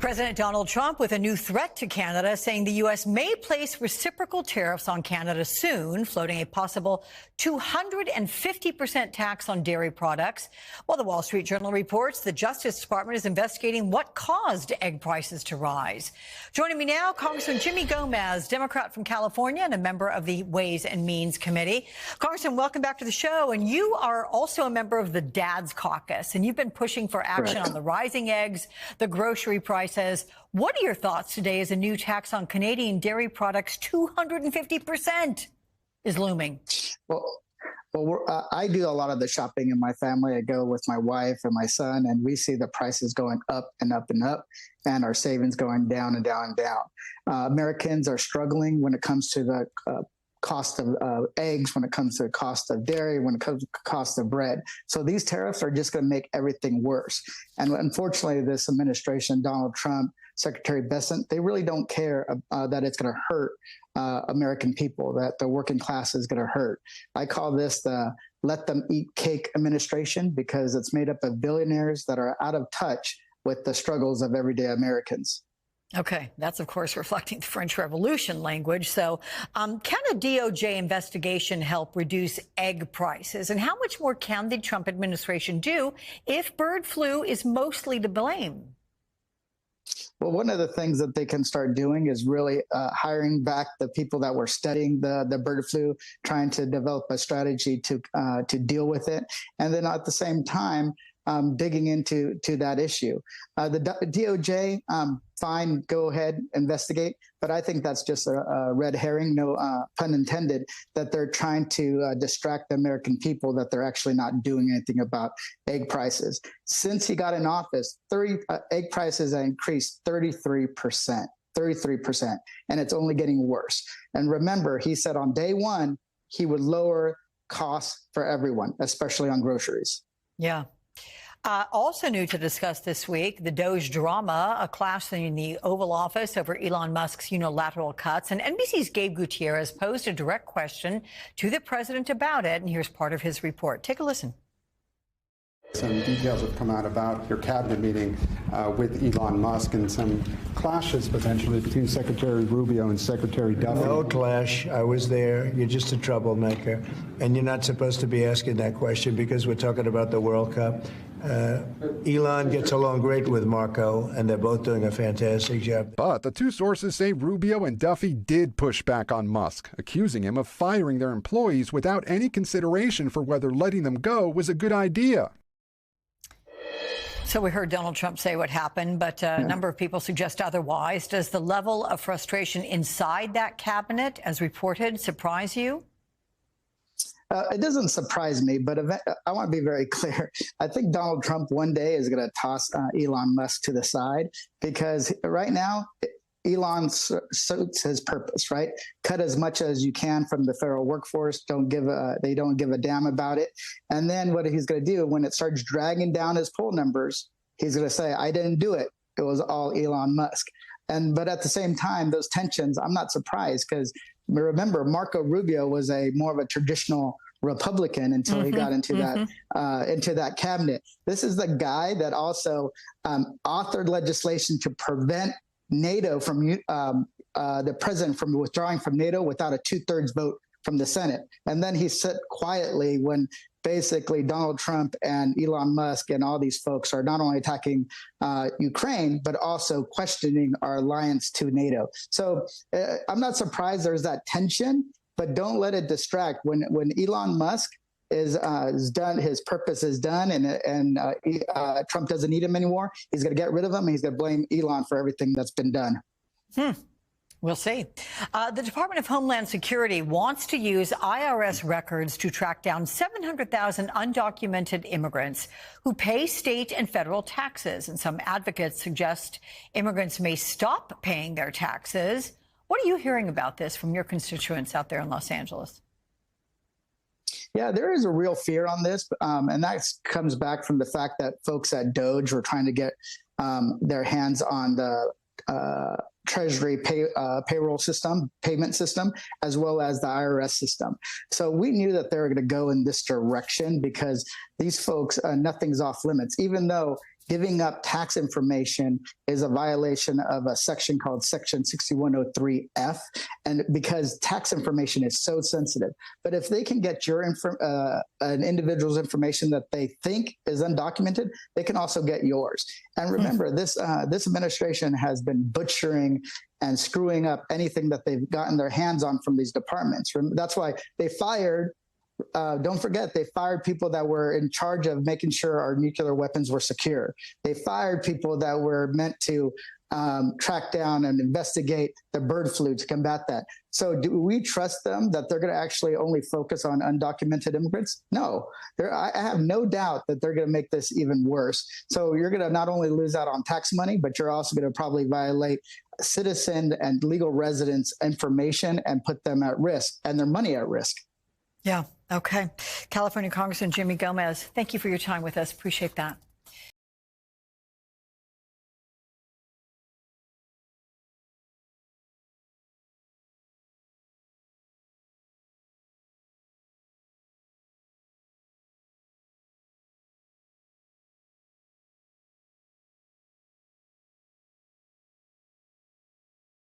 President Donald Trump with a new threat to Canada, saying the U.S. may place reciprocal tariffs on Canada soon, floating a possible 250% tax on dairy products. While the Wall Street Journal reports the Justice Department is investigating what caused egg prices to rise. Joining me now, Congressman Jimmy Gomez, Democrat from California and a member of the Ways and Means Committee. Congressman, welcome back to the show. And you are also a member of the Dad's Caucus, and you've been pushing for action on the rising eggs, the grocery prices. What are your thoughts today as a new tax on Canadian dairy products, 250%, is looming? Well, I do a lot of the shopping in my family. I go with my wife and my son, and we see the prices going up and up and up, and our savings going down and down and down. Americans are struggling when it comes to the cost of eggs, when it comes to the cost of dairy, when it comes to the cost of bread. So these tariffs are just going to make everything worse. And unfortunately, this administration, Donald Trump, Secretary Bessent, they really don't care that it's going to hurt American people, that the working class is going to hurt. I call this the let them eat cake administration, because it's made up of billionaires that are out of touch with the struggles of everyday Americans. Okay, that's, of course, reflecting the French Revolution language. So can a DOJ investigation help reduce egg prices? And how much more can the Trump administration do if bird flu is mostly to blame? Well, one of the things that they can start doing is really hiring back the people that were studying the bird flu, trying to develop a strategy to deal with it. And then at the same time, digging into that issue. The DOJ, fine, go ahead, investigate. But I think that's just a red herring, no pun intended, that they're trying to distract the American people, that they're actually not doing anything about egg prices. Since he got in office, egg prices have increased 33%, and it's only getting worse. And remember, he said on day one, he would lower costs for everyone, especially on groceries. Yeah. Also new to discuss this week, the Doge drama, a clash in the Oval Office over Elon Musk's unilateral cuts. And NBC's Gabe Gutierrez posed a direct question to the president about it. And here's part of his report. Take a listen. Some details have come out about your cabinet meeting with Elon Musk and some clashes potentially between Secretary Rubio and Secretary Duffy. No clash. I was there. You're just a troublemaker. And you're not supposed to be asking that question because we're talking about the World Cup. Elon gets along great with Marco, and they're both doing a fantastic job. But the two sources say Rubio and Duffy did push back on Musk, accusing him of firing their employees without any consideration for whether letting them go was a good idea. So we heard Donald Trump say what happened, but a number of people suggest otherwise. Does the level of frustration inside that cabinet, as reported, surprise you? It doesn't surprise me, but I want to be very clear. I think Donald Trump one day is going to toss Elon Musk to the side, because right now, Elon suits his purpose, right? Cut as much as you can from the federal workforce. They don't give a damn about it. And then what he's going to do when it starts dragging down his poll numbers, he's going to say, I didn't do it. It was all Elon Musk. But at the same time, those tensions, I'm not surprised, because remember, Marco Rubio was more of a traditional Republican until he got into that cabinet. This is the guy that also authored legislation to prevent NATO from the president from withdrawing from NATO without a 2/3 vote from the Senate. And then he sat quietly when basically Donald Trump and Elon Musk and all these folks are not only attacking Ukraine, but also questioning our alliance to NATO. So I'm not surprised there's that tension, but don't let it distract. When Elon Musk is done, his purpose is done, and Trump doesn't need him anymore, he's going to get rid of him, and he's going to blame Elon for everything that's been done. We'll see. The Department of Homeland Security wants to use IRS records to track down 700,000 undocumented immigrants who pay state and federal taxes. And some advocates suggest immigrants may stop paying their taxes. What are you hearing about this from your constituents out there in Los Angeles? Yeah, there is a real fear on this, and that comes back from the fact that folks at DOGE were trying to get their hands on the Treasury payroll system, payment system, as well as the IRS system. So we knew that they were going to go in this direction because these folks, nothing's off limits, even though giving up tax information is a violation of a section called Section 6103F, and because tax information is so sensitive. But if they can get your an individual's information that they think is undocumented, they can also get yours. And remember, this administration has been butchering and screwing up anything that they've gotten their hands on from these departments. That's why they fired. Don't forget, they fired people that were in charge of making sure our nuclear weapons were secure. They fired people that were meant to track down and investigate the bird flu to combat that. So do we trust them that they're going to actually only focus on undocumented immigrants? No. I have no doubt that they're going to make this even worse. So you're going to not only lose out on tax money, but you're also going to probably violate citizen and legal residents' information and put them at risk and their money at risk. Yeah. Okay. California Congressman Jimmy Gomez, thank you for your time with us. Appreciate that.